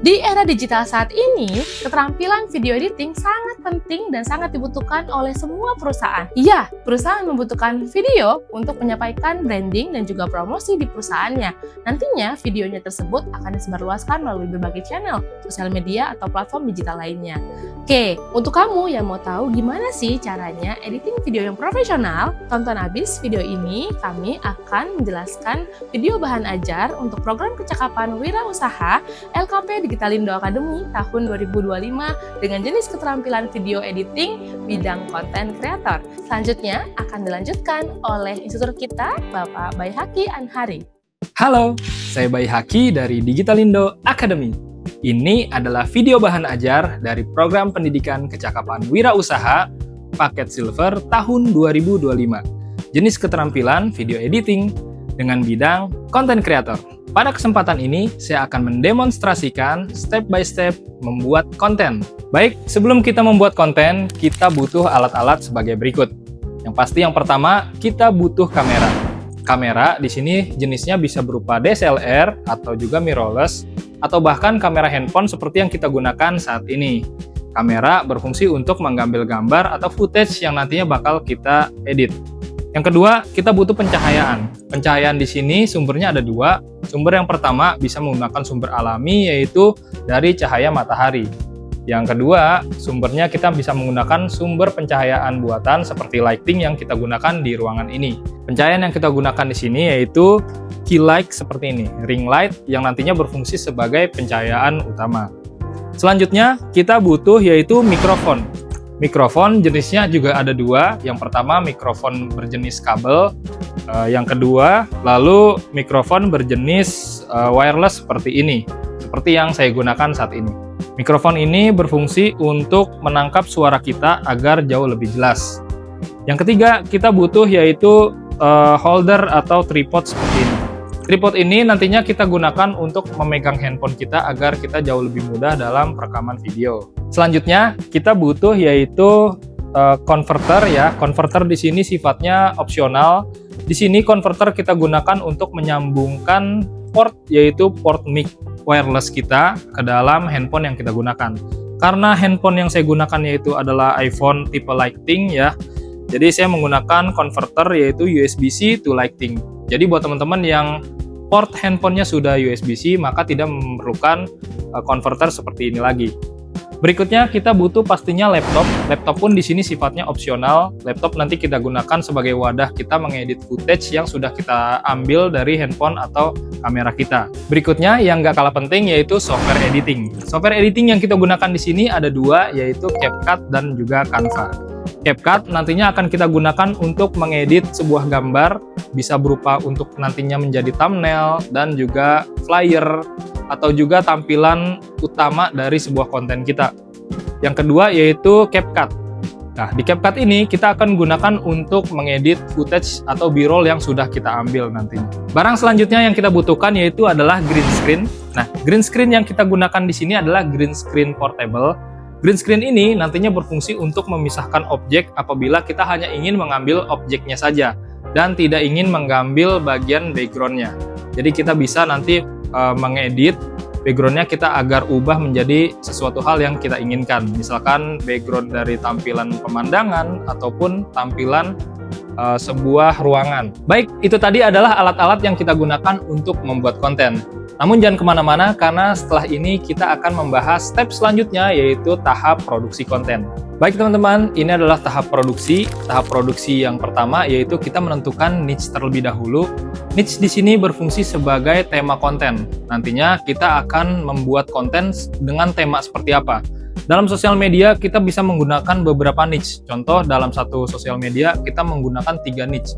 Di era digital saat ini, keterampilan video editing sangat penting dan sangat dibutuhkan oleh semua perusahaan. Iya, perusahaan membutuhkan video untuk menyampaikan branding dan juga promosi di perusahaannya. Nantinya, videonya tersebut akan disebarluaskan melalui berbagai channel, sosial media, atau platform digital lainnya. Oke, untuk kamu yang mau tahu gimana sih caranya editing video yang profesional, tonton habis video ini. Kami akan menjelaskan video bahan ajar untuk program kecakapan wirausaha LKP Digitalindo Academy tahun 2025 dengan jenis keterampilan video editing bidang konten kreator. Selanjutnya akan dilanjutkan oleh instruktur kita, Bapak Baihaki Anhari. Halo, saya Baihaki dari Digitalindo Academy. Ini adalah video bahan ajar dari program pendidikan kecakapan wirausaha paket silver tahun 2025. Jenis keterampilan video editing dengan bidang konten kreator. Pada kesempatan ini, saya akan mendemonstrasikan step by step membuat konten. Baik, sebelum kita membuat konten, kita butuh alat-alat sebagai berikut. Yang pasti yang pertama, kita butuh kamera. Kamera di sini jenisnya bisa berupa DSLR atau juga mirrorless atau bahkan kamera handphone seperti yang kita gunakan saat ini. Kamera berfungsi untuk mengambil gambar atau footage yang nantinya bakal kita edit. Yang kedua, kita butuh pencahayaan. Pencahayaan di sini sumbernya ada dua. Sumber yang pertama bisa menggunakan sumber alami, yaitu dari cahaya matahari. Yang kedua, sumbernya kita bisa menggunakan sumber pencahayaan buatan seperti lighting yang kita gunakan di ruangan ini. Pencahayaan yang kita gunakan di sini yaitu key light seperti ini, ring light yang nantinya berfungsi sebagai pencahayaan utama. Selanjutnya, kita butuh yaitu mikrofon. Mikrofon jenisnya juga ada dua. Yang pertama mikrofon berjenis kabel, yang kedua lalu mikrofon berjenis wireless seperti ini, seperti yang saya gunakan saat ini. Mikrofon ini berfungsi untuk menangkap suara kita agar jauh lebih jelas. Yang ketiga kita butuh yaitu holder atau tripod seperti ini. Tripod ini nantinya kita gunakan untuk memegang handphone kita agar kita jauh lebih mudah dalam rekaman video. Selanjutnya kita butuh yaitu converter ya. Converter di sini sifatnya opsional. Di sini converter kita gunakan untuk menyambungkan port yaitu port mic wireless kita ke dalam handphone yang kita gunakan. Karena handphone yang saya gunakan yaitu adalah iPhone tipe Lighting ya. Jadi saya menggunakan converter yaitu USB-C to Lighting. Jadi buat teman-teman yang port handphonenya sudah USB-C maka tidak memerlukan converter seperti ini lagi. Berikutnya kita butuh pastinya laptop. Laptop pun di sini sifatnya opsional. Laptop nanti kita gunakan sebagai wadah kita mengedit footage yang sudah kita ambil dari handphone atau kamera kita. Berikutnya yang nggak kalah penting yaitu software editing. Software editing yang kita gunakan di sini ada dua yaitu CapCut dan juga Canva. CapCut nantinya akan kita gunakan untuk mengedit sebuah gambar, bisa berupa untuk nantinya menjadi thumbnail dan juga flyer atau juga tampilan utama dari sebuah konten kita. Yang kedua yaitu CapCut. Nah, di CapCut ini kita akan gunakan untuk mengedit footage atau B-roll yang sudah kita ambil nantinya. Barang selanjutnya yang kita butuhkan yaitu adalah green screen. Nah, green screen yang kita gunakan di sini adalah green screen portable. Green screen ini nantinya berfungsi untuk memisahkan objek apabila kita hanya ingin mengambil objeknya saja dan tidak ingin mengambil bagian backgroundnya. Jadi kita bisa nanti mengedit backgroundnya kita agar ubah menjadi sesuatu hal yang kita inginkan. Misalkan background dari tampilan pemandangan ataupun tampilan sebuah ruangan. Baik, itu tadi adalah alat-alat yang kita gunakan untuk membuat konten. Namun jangan kemana-mana karena setelah ini kita akan membahas step selanjutnya yaitu tahap produksi konten. Baik teman-teman, ini adalah tahap produksi. Tahap produksi yang pertama yaitu kita menentukan niche terlebih dahulu. Niche di sini berfungsi sebagai tema konten. Nantinya kita akan membuat konten dengan tema seperti apa. Dalam sosial media kita bisa menggunakan beberapa niche. Contoh dalam satu sosial media kita menggunakan 3 niche.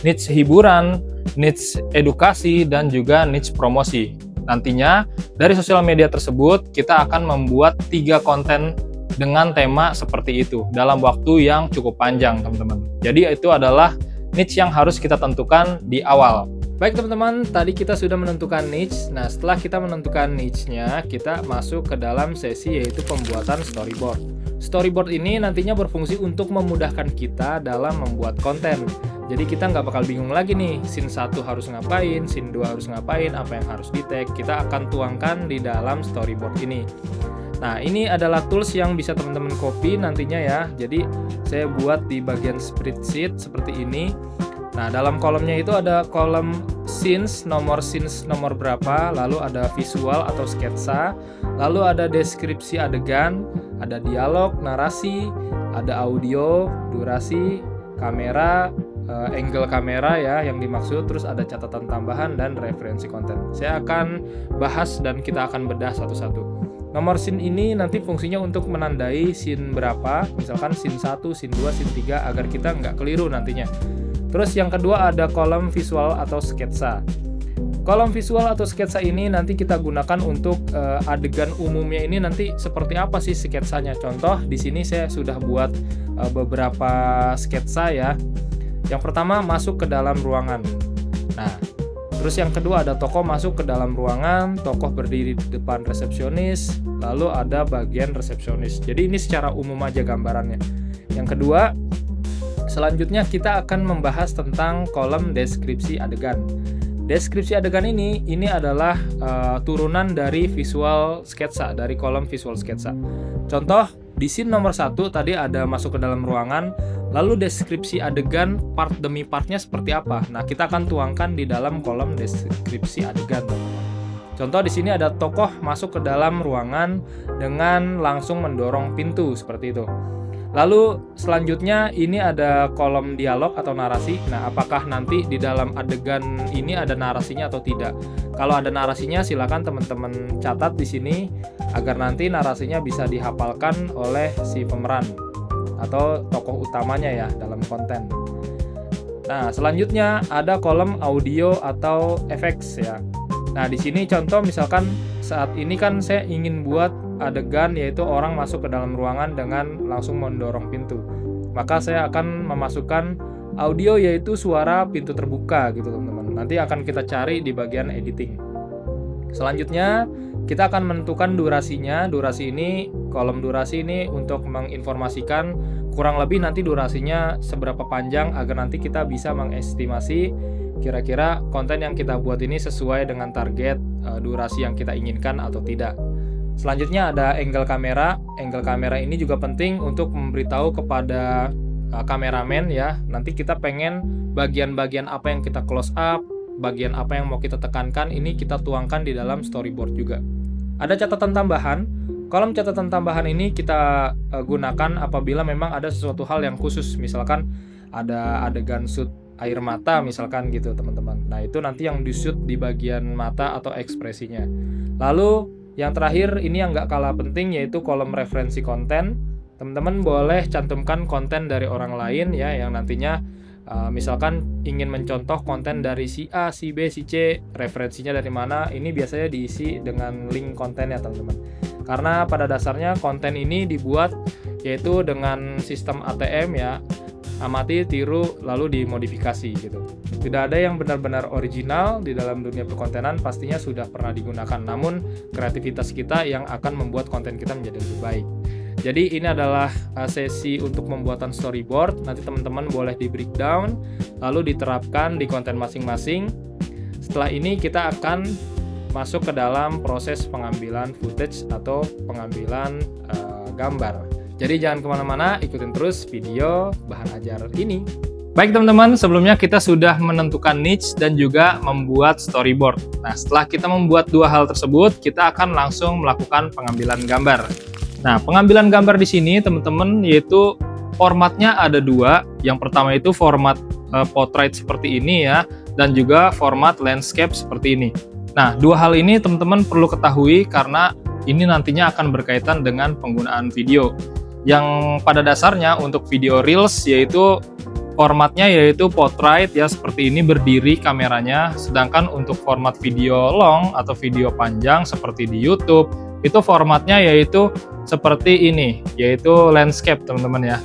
Niche hiburan, niche edukasi, dan juga niche promosi. Nantinya dari sosial media tersebut kita akan membuat 3 konten dengan tema seperti itu dalam waktu yang cukup panjang teman-teman. Jadi itu adalah niche yang harus kita tentukan di awal. Baik teman-teman, tadi kita sudah menentukan niche. Nah, setelah kita menentukan niche-nya, kita masuk ke dalam sesi yaitu pembuatan storyboard. storyboard ini nantinya berfungsi untuk memudahkan kita dalam membuat konten. Jadi kita nggak bakal bingung lagi nih, scene 1 harus ngapain, scene 2 harus ngapain, apa yang harus di-tag. Kita akan tuangkan di dalam storyboard ini. Nah, ini adalah tools yang bisa teman-teman copy nantinya ya. Jadi saya buat di bagian spreadsheet seperti ini. Nah, dalam kolomnya itu ada kolom scenes nomor berapa, lalu ada visual atau sketsa, lalu ada deskripsi adegan, ada dialog, narasi, ada audio, durasi, kamera, angle kamera ya yang dimaksud, terus ada catatan tambahan dan referensi konten. Saya akan bahas dan kita akan bedah satu-satu. Nomor scene ini nanti fungsinya untuk menandai scene berapa, misalkan scene 1, scene 2, scene 3 agar kita nggak keliru nantinya. Terus yang kedua ada kolom visual atau sketsa. Kolom visual atau sketsa ini nanti kita gunakan untuk adegan umumnya ini nanti seperti apa sih sketsanya. Contoh di sini saya sudah buat beberapa sketsa ya. Yang pertama masuk ke dalam ruangan. Nah, terus yang kedua ada tokoh masuk ke dalam ruangan, tokoh berdiri di depan resepsionis, lalu ada bagian resepsionis. Jadi ini secara umum aja gambarannya. Yang kedua, selanjutnya kita akan membahas tentang kolom deskripsi adegan. Deskripsi adegan ini adalah turunan dari visual sketsa, dari kolom visual sketsa. Contoh, di scene nomor 1 tadi ada masuk ke dalam ruangan, lalu deskripsi adegan part demi partnya seperti apa. Nah, kita akan tuangkan di dalam kolom deskripsi adegan. Contoh di sini ada tokoh masuk ke dalam ruangan dengan langsung mendorong pintu seperti itu. Lalu selanjutnya ini ada kolom dialog atau narasi. Nah, apakah nanti di dalam adegan ini ada narasinya atau tidak? Kalau ada narasinya silakan teman-teman catat di sini agar nanti narasinya bisa dihafalkan oleh si pemeran atau tokoh utamanya ya dalam konten. Nah, selanjutnya ada kolom audio atau effects ya. Nah, di sini contoh misalkan saat ini kan saya ingin buat adegan yaitu orang masuk ke dalam ruangan dengan langsung mendorong pintu. Maka saya akan memasukkan audio yaitu suara pintu terbuka gitu teman-teman. Nanti akan kita cari di bagian editing. Selanjutnya kita akan menentukan durasinya. Durasi ini, kolom durasi ini untuk menginformasikan kurang lebih nanti durasinya seberapa panjang agar nanti kita bisa mengestimasi kira-kira konten yang kita buat ini sesuai dengan target durasi yang kita inginkan atau tidak. Selanjutnya ada angle kamera. Angle kamera ini juga penting untuk memberitahu kepada kameramen ya. Nanti kita pengen bagian-bagian apa yang kita close up, bagian apa yang mau kita tekankan, ini kita tuangkan di dalam storyboard juga. Ada catatan tambahan. Kolom catatan tambahan ini kita gunakan apabila memang ada sesuatu hal yang khusus. Misalkan ada adegan shoot air mata misalkan gitu teman-teman. Nah, itu nanti yang di shoot di bagian mata atau ekspresinya. Lalu yang terakhir ini yang nggak kalah penting yaitu kolom referensi konten. Teman-teman boleh cantumkan konten dari orang lain ya yang nantinya misalkan ingin mencontoh konten dari si A, si B, si C, referensinya dari mana, ini biasanya diisi dengan link konten ya teman-teman. Karena pada dasarnya konten ini dibuat yaitu dengan sistem ATM ya, amati, tiru, lalu dimodifikasi gitu. Tidak ada yang benar-benar original di dalam dunia perkontenan, pastinya sudah pernah digunakan. Namun kreativitas kita yang akan membuat konten kita menjadi lebih baik. Jadi ini adalah sesi untuk pembuatan storyboard. Nanti teman-teman boleh di breakdown, lalu diterapkan di konten masing-masing. Setelah ini kita akan masuk ke dalam proses pengambilan footage atau pengambilan gambar. Jadi jangan kemana-mana, ikutin terus video bahan ajar ini. Baik teman-teman, sebelumnya kita sudah menentukan niche dan juga membuat storyboard. Nah, setelah kita membuat dua hal tersebut, kita akan langsung melakukan pengambilan gambar. Nah, pengambilan gambar di sini teman-teman yaitu formatnya ada dua. Yang pertama itu format portrait seperti ini ya, dan juga format landscape seperti ini. Nah, dua hal ini teman-teman perlu ketahui karena ini nantinya akan berkaitan dengan penggunaan video. Yang pada dasarnya untuk video reels yaitu formatnya yaitu portrait ya, seperti ini berdiri kameranya. Sedangkan untuk format video long atau video panjang seperti di YouTube itu formatnya yaitu seperti ini, yaitu landscape teman-teman ya.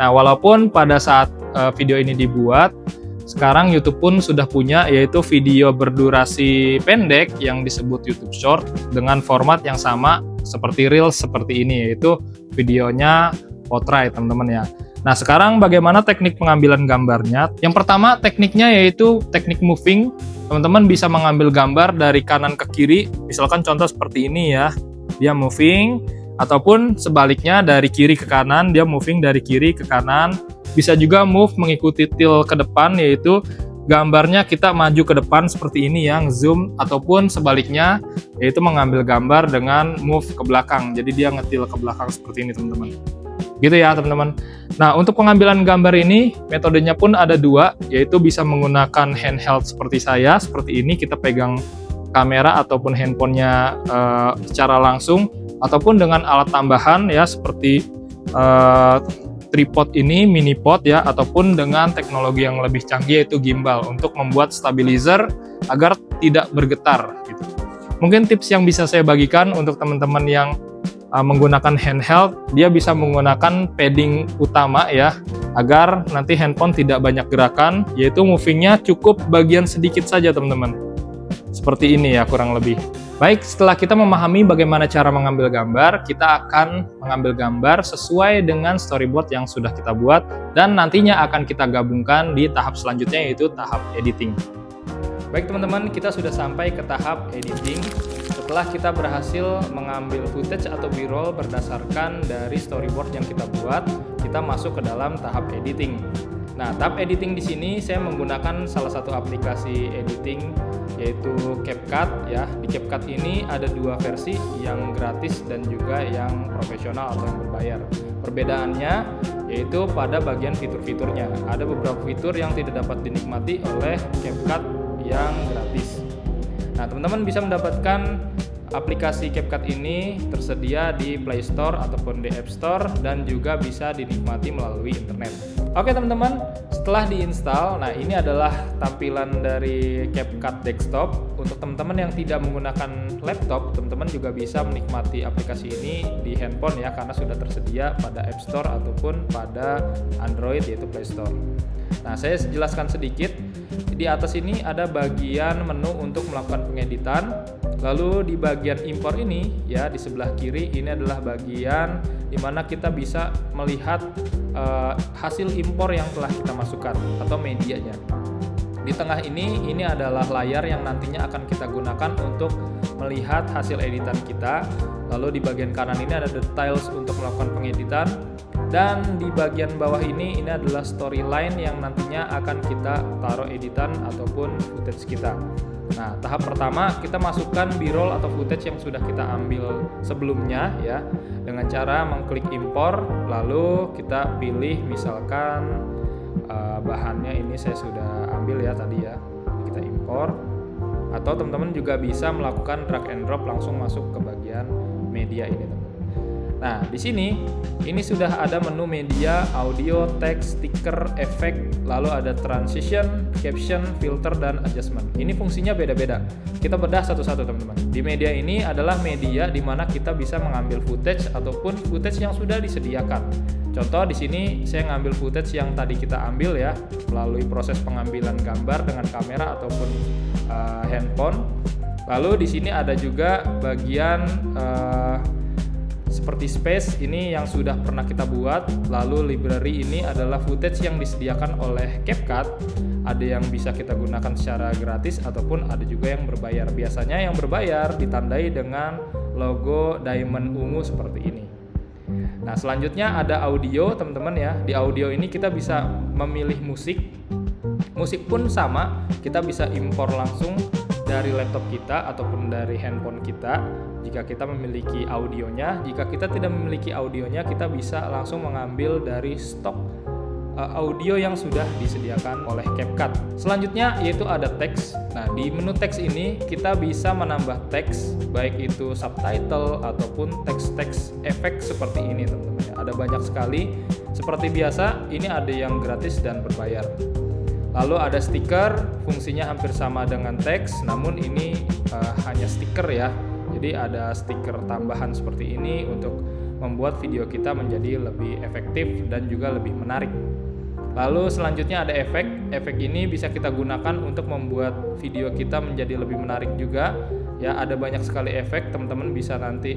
Nah, walaupun pada saat video ini dibuat, sekarang YouTube pun sudah punya yaitu video berdurasi pendek yang disebut YouTube Short dengan format yang sama seperti Reels seperti ini, yaitu videonya portrait teman-teman ya. Nah, sekarang bagaimana teknik pengambilan gambarnya? Yang pertama tekniknya yaitu teknik moving. Teman-teman bisa mengambil gambar dari kanan ke kiri, misalkan contoh seperti ini ya, dia moving, ataupun sebaliknya dari kiri ke kanan, dia moving dari kiri ke kanan. Bisa juga move mengikuti tilt ke depan, yaitu gambarnya kita maju ke depan seperti ini yang zoom, ataupun sebaliknya yaitu mengambil gambar dengan move ke belakang, jadi dia ngetil ke belakang seperti ini teman-teman. Gitu ya teman-teman. Nah, untuk pengambilan gambar ini metodenya pun ada dua, yaitu bisa menggunakan handheld seperti saya, seperti ini kita pegang kamera ataupun handphonenya secara langsung, ataupun dengan alat tambahan ya seperti tripod ini, mini pod ya, ataupun dengan teknologi yang lebih canggih yaitu gimbal untuk membuat stabilizer agar tidak bergetar gitu. Mungkin tips yang bisa saya bagikan untuk teman-teman yang menggunakan handheld, dia bisa menggunakan padding utama ya, agar nanti handphone tidak banyak gerakan, yaitu movingnya cukup bagian sedikit saja teman-teman. Seperti ini ya kurang lebih. Baik, setelah kita memahami bagaimana cara mengambil gambar, kita akan mengambil gambar sesuai dengan storyboard yang sudah kita buat, dan nantinya akan kita gabungkan di tahap selanjutnya yaitu tahap editing. Baik teman-teman, kita sudah sampai ke tahap editing. Setelah kita berhasil mengambil footage atau B-roll berdasarkan dari storyboard yang kita buat, kita masuk ke dalam tahap editing. Nah, tahap editing di sini saya menggunakan salah satu aplikasi editing yaitu CapCut ya. Di CapCut ini ada dua versi, yang gratis dan juga yang profesional atau yang berbayar. Perbedaannya yaitu pada bagian fitur-fiturnya. Ada beberapa fitur yang tidak dapat dinikmati oleh CapCut yang gratis. Nah, teman-teman bisa mendapatkan aplikasi CapCut ini tersedia di Play Store ataupun di App Store, dan juga bisa dinikmati melalui internet. Oke teman-teman, setelah diinstal, nah ini adalah tampilan dari CapCut Desktop. Untuk teman-teman yang tidak menggunakan laptop, teman-teman juga bisa menikmati aplikasi ini di handphone ya, karena sudah tersedia pada App Store ataupun pada Android yaitu Play Store. Nah, saya jelaskan sedikit. Di atas ini ada bagian menu untuk melakukan pengeditan. Lalu di bagian impor ini ya, di sebelah kiri ini adalah bagian di mana kita bisa melihat hasil impor yang telah kita masukkan atau medianya. Di tengah ini adalah layar yang nantinya akan kita gunakan untuk melihat hasil editan kita. Lalu di bagian kanan ini ada details untuk melakukan pengeditan. Dan di bagian bawah ini adalah storyline yang nantinya akan kita taruh editan ataupun footage kita. Nah, tahap pertama kita masukkan B-roll atau footage yang sudah kita ambil sebelumnya ya, dengan cara mengklik impor, lalu kita pilih misalkan bahannya ini saya sudah ambil ya tadi ya, kita impor. Atau teman-teman juga bisa melakukan drag and drop langsung masuk ke bagian media ini teman-teman. Nah, di sini ini sudah ada menu media, audio, teks, stiker, efek, lalu ada transition, caption, filter, dan adjustment. Ini fungsinya beda-beda. Kita bedah satu-satu teman-teman. Di media ini adalah media di mana kita bisa mengambil footage ataupun footage yang sudah disediakan. Contoh di sini saya ngambil footage yang tadi kita ambil ya, melalui proses pengambilan gambar dengan kamera ataupun handphone. Lalu di sini ada juga bagian seperti space ini yang sudah pernah kita buat. Lalu library ini adalah footage yang disediakan oleh CapCut. Ada yang bisa kita gunakan secara gratis ataupun ada juga yang berbayar. Biasanya yang berbayar ditandai dengan logo diamond ungu seperti ini. Nah, selanjutnya ada audio teman-teman ya. Di audio ini kita bisa memilih musik. Musik pun sama, kita bisa impor langsung dari laptop kita ataupun dari handphone kita jika kita memiliki audionya. Jika kita tidak memiliki audionya, kita bisa langsung mengambil dari stok audio yang sudah disediakan oleh CapCut. Selanjutnya yaitu ada teks. Nah, di menu teks ini kita bisa menambah teks, baik itu subtitle ataupun teks-teks efek seperti ini teman-teman. Ada banyak sekali. Seperti biasa, ini ada yang gratis dan berbayar. Lalu ada stiker, fungsinya hampir sama dengan teks, namun ini hanya stiker ya. Jadi ada stiker tambahan seperti ini untuk membuat video kita menjadi lebih efektif dan juga lebih menarik. Lalu selanjutnya ada efek. Efek ini bisa kita gunakan untuk membuat video kita menjadi lebih menarik juga. Ya, ada banyak sekali efek, teman-teman bisa nanti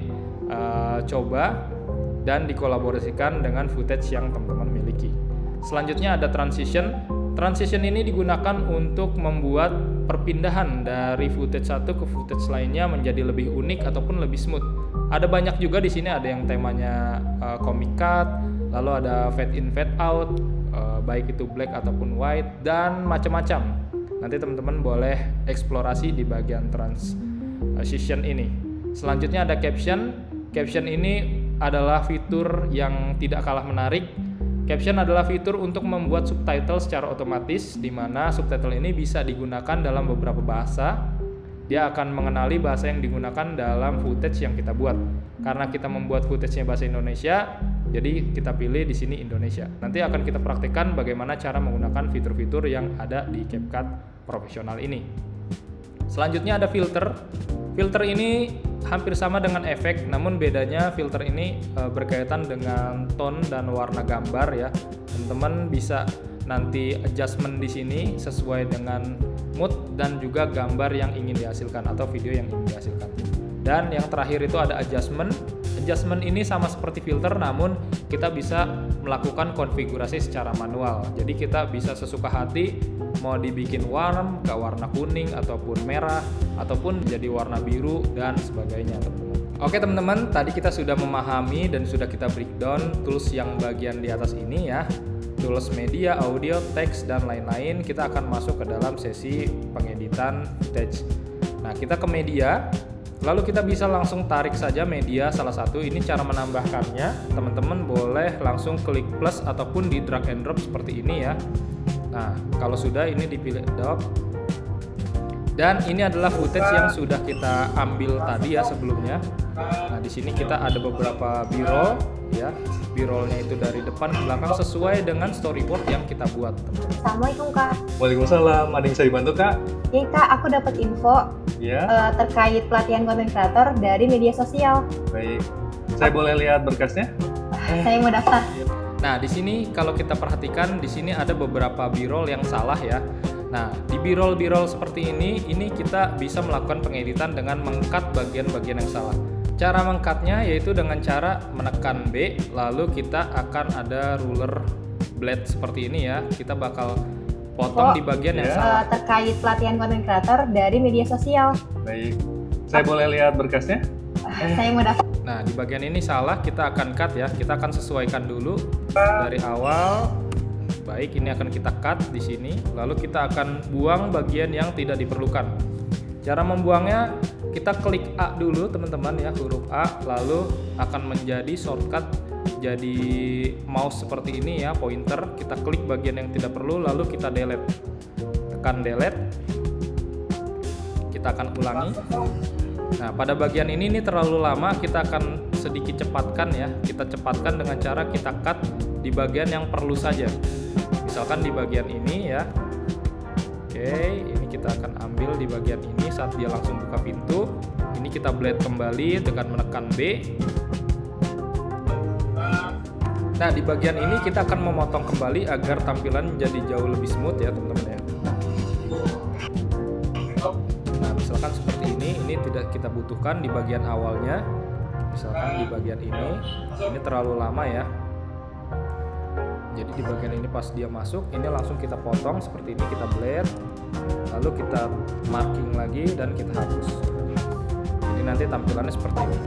coba dan dikolaborasikan dengan footage yang teman-teman miliki. Selanjutnya ada transition. Transition ini digunakan untuk membuat perpindahan dari footage satu ke footage lainnya menjadi lebih unik ataupun lebih smooth. Ada banyak juga di sini, ada yang temanya comic cut, lalu ada fade in fade out, baik itu black ataupun white, dan macam-macam. Nanti teman-teman boleh eksplorasi di bagian transition ini. Selanjutnya ada caption. Caption ini adalah fitur yang tidak kalah menarik. Caption adalah fitur untuk membuat subtitle secara otomatis, di mana subtitle ini bisa digunakan dalam beberapa bahasa. Dia akan mengenali bahasa yang digunakan dalam footage yang kita buat. Karena kita membuat footage-nya bahasa Indonesia, jadi kita pilih di sini Indonesia. Nanti akan kita praktikkan bagaimana cara menggunakan fitur-fitur yang ada di CapCut profesional ini. Selanjutnya ada filter. Filter ini hampir sama dengan efek, namun bedanya filter ini berkaitan dengan tone dan warna gambar ya. Teman-teman bisa nanti adjustment di sini sesuai dengan mood dan juga gambar yang ingin dihasilkan atau video yang ingin dihasilkan. Dan yang terakhir itu ada adjustment. Adjustment ini sama seperti filter, namun kita bisa melakukan konfigurasi secara manual. Jadi kita bisa sesuka hati mau dibikin warm ke warna kuning ataupun merah ataupun jadi warna biru dan sebagainya, teman-teman. Oke teman-teman, tadi kita sudah memahami dan sudah kita breakdown tools yang bagian di atas ini ya. Tools media, audio, teks, dan lain-lain. Kita akan masuk ke dalam sesi pengeditan footage. Nah, kita ke media. Lalu kita bisa langsung tarik saja media salah satu. Ini cara menambahkannya. Teman-teman boleh langsung klik plus ataupun di drag and drop seperti ini ya. Nah, kalau sudah ini dipilih adopt. Dan ini adalah footage yang sudah kita ambil tadi ya sebelumnya. Nah, di sini kita ada beberapa B-roll ya. B-rollnya itu dari depan ke belakang sesuai dengan storyboard yang kita buat, teman-teman. Assalamualaikum Kak. Waalaikumsalam, ada yang bisa dibantu Kak? Iya Kak, aku dapat info Ya, terkait pelatihan content creator dari media sosial. baik. Saya boleh lihat berkasnya? Saya mau daftar. Nah, di sini kalau kita perhatikan di sini ada beberapa B-roll yang salah ya. Nah, di B-roll seperti ini kita bisa melakukan pengeditan dengan meng-cut bagian-bagian yang salah. Cara meng-cutnya yaitu dengan cara menekan B, lalu kita akan ada ruler blade seperti ini ya. Kita bakal potong di bagian yang salah. Terkait pelatihan content creator dari media sosial. Baik. Saya boleh lihat berkasnya? Saya mau daftar. Nah, di bagian ini salah, kita akan cut ya. Kita akan sesuaikan dulu dari awal. Baik, ini akan kita cut di sini. Lalu kita akan buang bagian yang tidak diperlukan. Cara membuangnya, kita klik A dulu teman-teman ya, huruf A. Lalu akan menjadi shortcut jadi mouse seperti ini ya, pointer. Kita klik bagian yang tidak perlu, lalu kita delete. Tekan delete. Kita akan ulangi. Nah, pada bagian ini terlalu lama, kita akan sedikit cepatkan ya. Kita cepatkan dengan cara kita cut di bagian yang perlu saja. Misalkan di bagian ini ya. Oke, ini kita akan ambil di bagian ini saat dia langsung buka pintu. Ini kita blade kembali dengan menekan B. Nah, di bagian ini kita akan memotong kembali agar tampilan menjadi jauh lebih smooth ya, teman-teman ya. Nah, misalkan seperti ini tidak kita butuhkan di bagian awalnya. Misalkan di bagian ini terlalu lama ya. Jadi di bagian ini pas dia masuk, ini langsung kita potong seperti ini, kita blade, lalu kita marking lagi dan kita hapus. Ini nanti tampilannya seperti ini.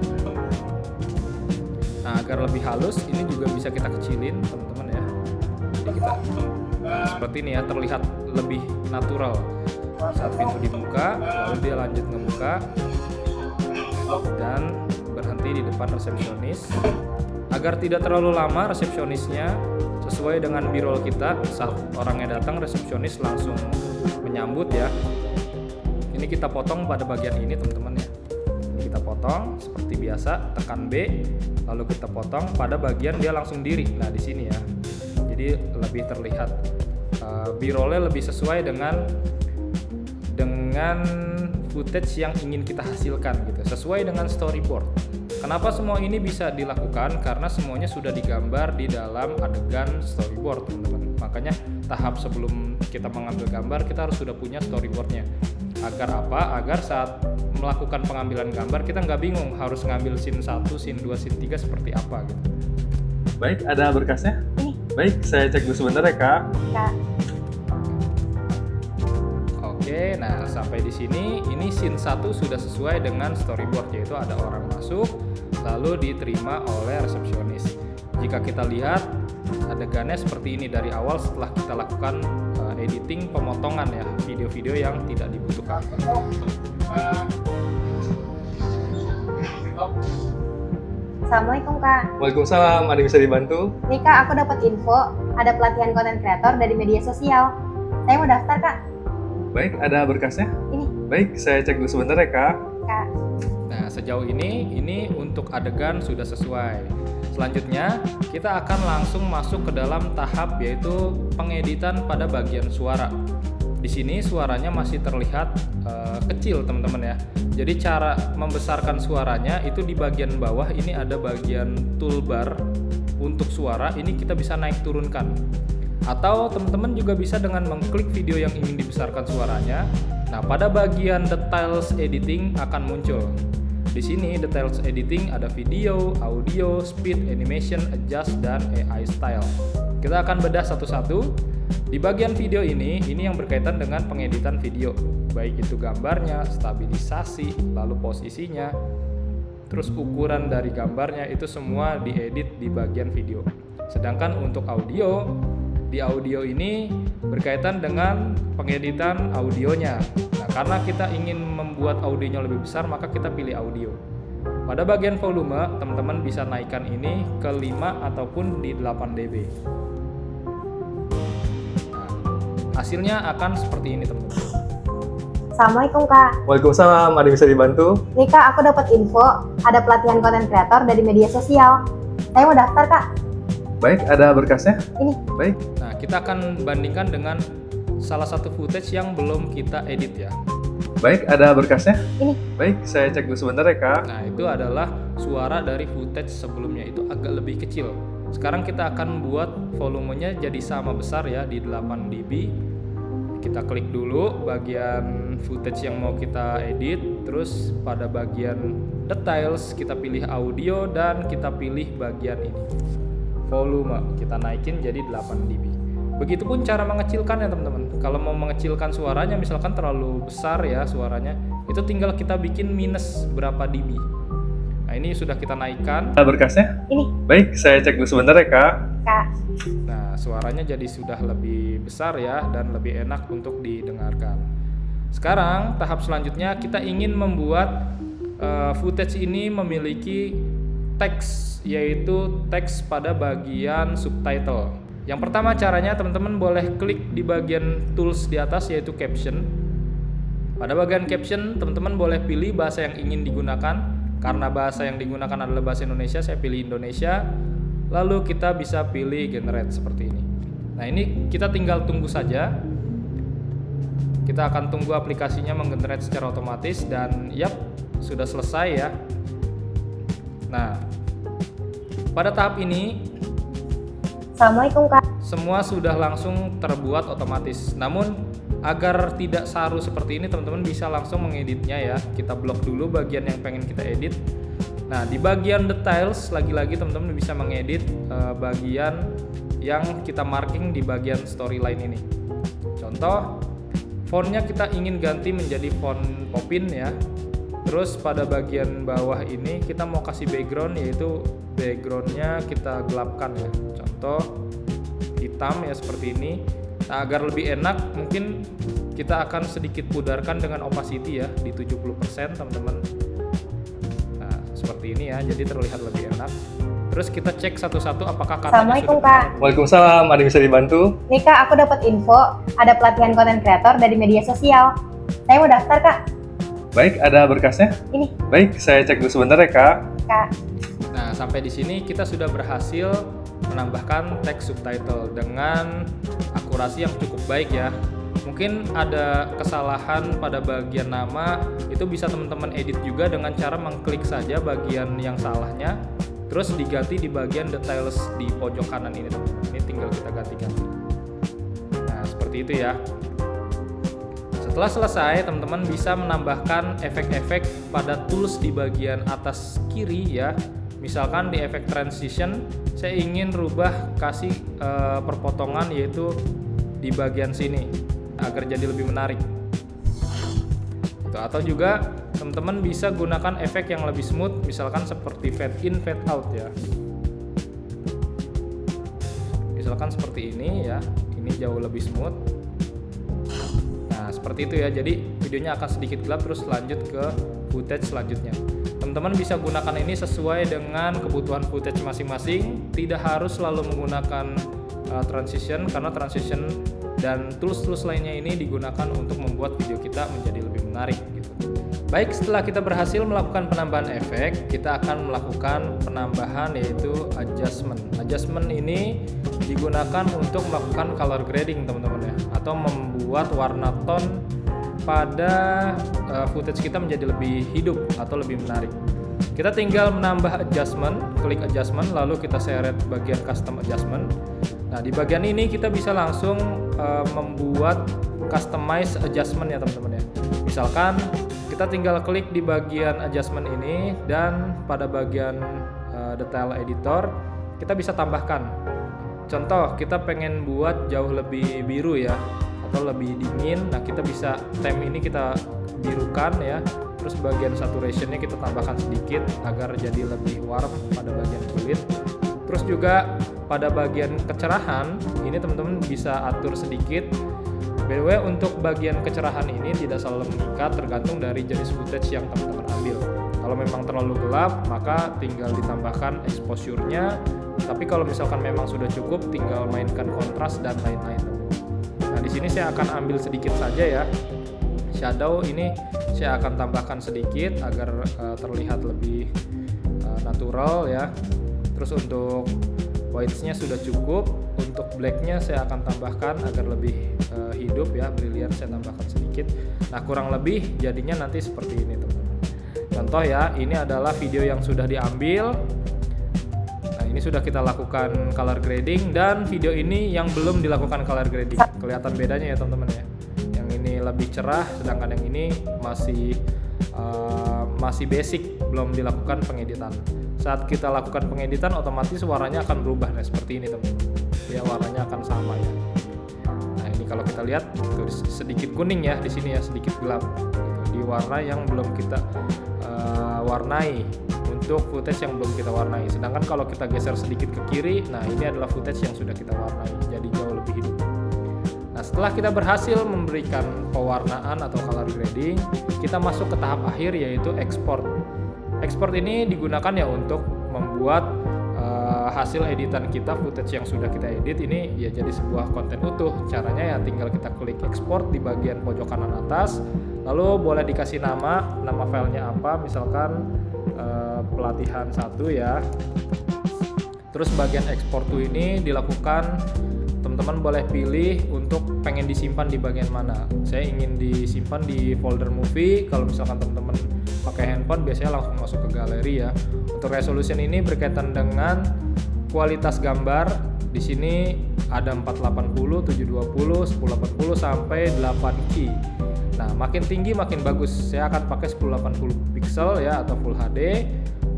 Nah, agar lebih halus, ini juga bisa kita kecilin, teman-teman ya. Jadi kita seperti ini ya, terlihat lebih natural. Saat pintu dibuka, lalu dia lanjut ngebuka dan berhenti di depan resepsionis. Agar tidak terlalu lama resepsionisnya, sesuai dengan B-roll kita, saat orangnya datang resepsionis langsung menyambut ya. Ini kita potong pada bagian ini teman-teman ya. Ini kita potong seperti biasa, tekan B, lalu kita potong pada bagian dia langsung diri. Nah, di sini ya. Jadi lebih terlihat B-rollnya lebih sesuai dengan footage yang ingin kita hasilkan gitu, sesuai dengan storyboard. Kenapa semua ini bisa dilakukan? Karena semuanya sudah digambar di dalam adegan storyboard, teman-teman. Makanya tahap sebelum kita mengambil gambar, kita harus sudah punya storyboardnya. Agar apa? Agar saat melakukan pengambilan gambar kita nggak bingung harus ngambil scene 1, scene 2, scene 3 seperti apa gitu. Baik, ada berkasnya? Ini. Baik, saya cek dulu sebentar ya, Kak. Kak. Oke, nah sampai di sini ini scene 1 sudah sesuai dengan storyboard, yaitu ada orang masuk lalu diterima oleh resepsionis. Jika kita lihat adegannya seperti ini dari awal setelah kita lakukan editing pemotongan ya, video-video yang tidak dibutuhkan. Assalamualaikum Kak. Waalaikumsalam, ada yang bisa dibantu? Nih Kak, aku dapat info ada pelatihan konten kreator dari media sosial. Saya mau daftar Kak. Baik, ada berkasnya? Ini. Baik, saya cek dulu sebentar ya, Kak. Kak. Nah, sejauh ini untuk adegan sudah sesuai. Selanjutnya, kita akan langsung masuk ke dalam tahap yaitu pengeditan pada bagian suara. Di sini suaranya masih terlihat kecil, teman-teman ya. Jadi cara membesarkan suaranya itu di bagian bawah ini ada bagian toolbar untuk suara, ini kita bisa naik turunkan. Atau teman-teman juga bisa dengan mengklik video yang ingin dibesarkan suaranya. Nah, pada bagian details editing akan muncul. Di sini details editing ada video, audio, speed, animation, adjust, dan AI style. Kita akan bedah satu-satu. Di bagian video ini yang berkaitan dengan pengeditan video, baik itu gambarnya, stabilisasi, lalu posisinya, terus ukuran dari gambarnya itu semua diedit di bagian video. Sedangkan untuk audio, di audio ini berkaitan dengan pengeditan audionya. Nah, karena kita ingin membuat audionya lebih besar, maka kita pilih audio. Pada bagian volume, teman-teman bisa naikkan ini ke 5 ataupun di 8 dB. Nah, hasilnya akan seperti ini, teman-teman. Assalamualaikum Kak. Waalaikumsalam, ada yang bisa dibantu? Nih Kak, aku dapat info ada pelatihan konten kreator dari media sosial. Saya mau daftar Kak. Baik, ada berkasnya? Ini. Baik. Nah, kita akan bandingkan dengan salah satu footage yang belum kita edit ya. Baik, ada berkasnya? Ini. Baik, saya cek dulu sebentar ya, Kak. Nah, itu adalah suara dari footage sebelumnya, itu agak lebih kecil. Sekarang kita akan buat volumenya jadi sama besar ya, di 8 dB. Kita klik dulu bagian footage yang mau kita edit, terus pada bagian details kita pilih audio dan kita pilih bagian ini. Volume kita naikin jadi 8 dB. Begitupun cara mengecilkan ya teman-teman. Kalau mau mengecilkan suaranya misalkan terlalu besar ya suaranya, itu tinggal kita bikin minus berapa dB. Nah, ini sudah kita naikkan. Ada berkasnya? Ini. Baik, saya cek dulu sebentar ya, Kak. Kak. Nah, suaranya jadi sudah lebih besar ya dan lebih enak untuk didengarkan. Sekarang tahap selanjutnya kita ingin membuat footage ini memiliki teks, yaitu teks pada bagian subtitle. Yang pertama caranya teman-teman boleh klik di bagian tools di atas yaitu caption. Pada bagian caption teman-teman boleh pilih bahasa yang ingin digunakan. Karena bahasa yang digunakan adalah bahasa Indonesia, saya pilih Indonesia. Lalu kita bisa pilih generate seperti ini. Nah, ini kita tinggal tunggu saja. Kita akan tunggu aplikasinya menggenerate secara otomatis dan yap, sudah selesai ya. Nah, pada tahap ini Assalamualaikum Kak. semua sudah langsung terbuat otomatis. Namun agar tidak saru seperti ini, teman-teman bisa langsung mengeditnya ya. Kita blok dulu bagian yang pengen kita edit. Nah, di bagian details lagi-lagi teman-teman bisa mengedit bagian yang kita marking di bagian storyline ini. Contoh, fontnya kita ingin ganti menjadi font Popin ya. Terus pada bagian bawah ini kita mau kasih background, yaitu backgroundnya kita gelapkan ya. Contoh hitam ya seperti ini. Nah, agar lebih enak mungkin kita akan sedikit pudarkan dengan opacity ya di 70% teman-teman. Nah, seperti ini ya, jadi terlihat lebih enak. Terus kita cek satu-satu apakah katanya Assalamualaikum sudah Kak. Waalaikumsalam, ada yang bisa dibantu? Nih Kak, aku dapat info ada pelatihan konten kreator dari media sosial. Saya mau daftar Kak. Baik, ada berkasnya? Ini. Baik, saya cek dulu sebentar ya, Kak. Kak. Nah, sampai di sini kita sudah berhasil menambahkan teks subtitle dengan akurasi yang cukup baik ya. Mungkin ada kesalahan pada bagian nama, itu bisa teman-teman edit juga dengan cara mengklik saja bagian yang salahnya, terus diganti di bagian details di pojok kanan ini teman-teman. Ini tinggal kita ganti-ganti. Nah, seperti itu ya. Setelah selesai, teman-teman bisa menambahkan efek-efek pada tools di bagian atas kiri ya. Misalkan di efek transition, saya ingin rubah kasih perpotongan yaitu di bagian sini agar jadi lebih menarik. Atau juga teman-teman bisa gunakan efek yang lebih smooth, misalkan seperti fade in, fade out ya. Misalkan seperti ini ya, ini jauh lebih smooth. Nah, seperti itu ya. Jadi videonya akan sedikit gelap terus lanjut ke footage selanjutnya. Teman-teman bisa gunakan ini sesuai dengan kebutuhan footage masing-masing. Tidak harus selalu menggunakan transition, karena transition dan tools-tools lainnya ini digunakan untuk membuat video kita menjadi lebih menarik gitu. Baik, setelah kita berhasil melakukan penambahan efek, kita akan melakukan penambahan yaitu adjustment. Adjustment ini digunakan untuk melakukan color grading teman-teman ya, atau membuat warna tone pada footage kita menjadi lebih hidup atau lebih menarik. Kita tinggal menambah adjustment, klik adjustment, lalu kita seret bagian custom adjustment. Nah, di bagian ini kita bisa langsung membuat customize adjustment ya teman-teman ya. Misalkan kita tinggal klik di bagian adjustment ini dan pada bagian detail editor kita bisa tambahkan. Contoh, kita pengen buat jauh lebih biru ya atau lebih dingin. Nah, kita bisa theme ini kita birukan ya. Terus bagian saturationnya kita tambahkan sedikit agar jadi lebih warm pada bagian kulit. Terus juga pada bagian kecerahan ini teman-teman bisa atur sedikit. By the way, untuk bagian kecerahan ini tidak selalu mengikat, tergantung dari jenis footage yang teman-teman ambil. Kalau memang terlalu gelap, maka tinggal ditambahkan exposure-nya. Tapi kalau misalkan memang sudah cukup, tinggal mainkan kontras dan lain-lain. Nah, di sini saya akan ambil sedikit saja ya. Shadow ini saya akan tambahkan sedikit agar terlihat lebih natural ya. Terus untuk whites-nya sudah cukup, untuk black-nya saya akan tambahkan agar lebih hidup ya, brilliant saya tambahkan sedikit. Nah, kurang lebih jadinya nanti seperti ini teman-teman. Contoh ya, ini adalah video yang sudah diambil. Nah, ini sudah kita lakukan color grading, dan video ini yang belum dilakukan color grading. Kelihatan bedanya ya teman-teman ya. Yang ini lebih cerah, sedangkan yang ini masih basic, belum dilakukan pengeditan. Saat kita lakukan pengeditan, otomatis warnanya akan berubah. Nah, seperti ini teman-teman. Ya, warnanya akan sama ya. Nah, ini kalau kita lihat tuh, sedikit kuning ya di sini ya, sedikit gelap. Di warna yang belum kita warnai, untuk footage yang belum kita warnai. Sedangkan kalau kita geser sedikit ke kiri, nah ini adalah footage yang sudah kita warnai, jadi jauh lebih hidup. Nah, setelah kita berhasil memberikan pewarnaan atau color grading, kita masuk ke tahap akhir yaitu export. Export ini digunakan ya untuk membuat hasil editan kita, footage yang sudah kita edit ini ya jadi sebuah konten utuh. Caranya ya tinggal kita klik export di bagian pojok kanan atas, lalu boleh dikasih nama filenya apa, misalkan pelatihan 1 ya. Terus bagian export to ini dilakukan, teman-teman boleh pilih untuk pengen disimpan di bagian mana. Saya ingin disimpan di folder movie. Kalau misalkan teman-teman pakai handphone biasanya langsung masuk ke galeri ya. Untuk resolution ini berkaitan dengan kualitas gambar. Di sini ada 480, 720, 1080 sampai 8K. Nah, makin tinggi makin bagus. Saya akan pakai 1080 pixel ya atau Full HD.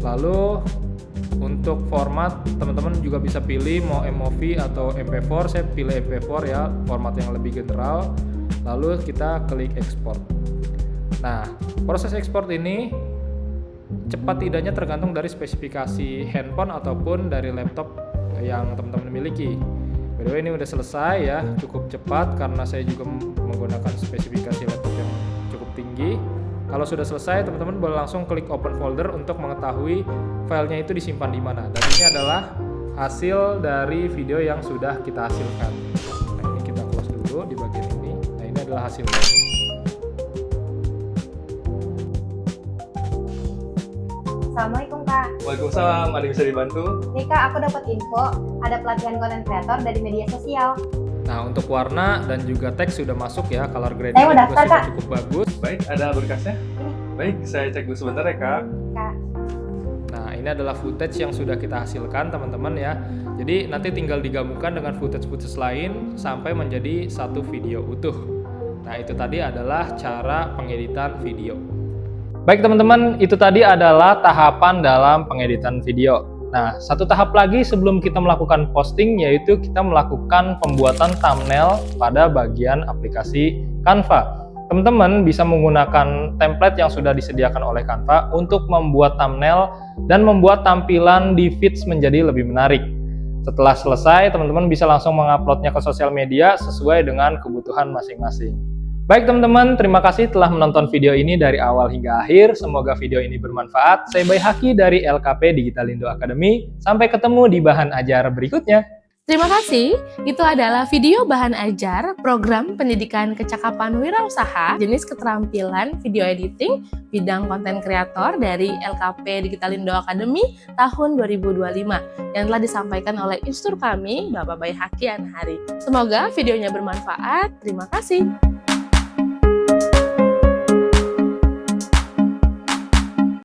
Lalu untuk format teman-teman juga bisa pilih mau MOV atau MP4. Saya pilih MP4 ya, format yang lebih general. Lalu kita klik export. Nah, proses ekspor ini cepat tidaknya tergantung dari spesifikasi handphone ataupun dari laptop yang teman-teman miliki. By the way, ini udah selesai ya, cukup cepat karena saya juga menggunakan spesifikasi laptop yang cukup tinggi. Kalau sudah selesai, teman-teman boleh langsung klik open folder untuk mengetahui filenya itu disimpan di mana. Dan ini adalah hasil dari video yang sudah kita hasilkan. Nah, ini kita close dulu di bagian ini. Nah, ini adalah hasilnya. Assalamualaikum Kak. Waalaikumsalam, ada yang bisa dibantu? Nih Kak, aku dapat info ada pelatihan konten kreator dari media sosial. Nah, untuk warna dan juga teks sudah masuk ya, color grading Saya mau juga daftar, sudah Kak. cukup bagus. Baik, ada berkasnya? Baik, saya cek dulu sebentar ya Kak. Kak, Nah, ini adalah footage yang sudah kita hasilkan teman-teman ya. Jadi nanti tinggal digabungkan dengan footage-footage lain sampai menjadi satu video utuh. Nah, itu tadi adalah cara pengeditan video. Baik teman-teman, itu tadi adalah tahapan dalam pengeditan video. Nah, satu tahap lagi sebelum kita melakukan posting, yaitu kita melakukan pembuatan thumbnail pada bagian aplikasi Canva. Teman-teman bisa menggunakan template yang sudah disediakan oleh Canva untuk membuat thumbnail dan membuat tampilan di feeds menjadi lebih menarik. Setelah selesai, teman-teman bisa langsung menguploadnya ke sosial media sesuai dengan kebutuhan masing-masing. Baik teman-teman, terima kasih telah menonton video ini dari awal hingga akhir. Semoga video ini bermanfaat. Saya Bayi Haki dari LKP Digitalindo Academy. Sampai ketemu di bahan ajar berikutnya. Terima kasih. Itu adalah video bahan ajar program pendidikan kecakapan wirausaha jenis keterampilan video editing bidang konten kreator dari LKP Digitalindo Academy tahun 2025 yang telah disampaikan oleh instruktur kami, Bapak Bayi Haki Anhari. Semoga videonya bermanfaat. Terima kasih.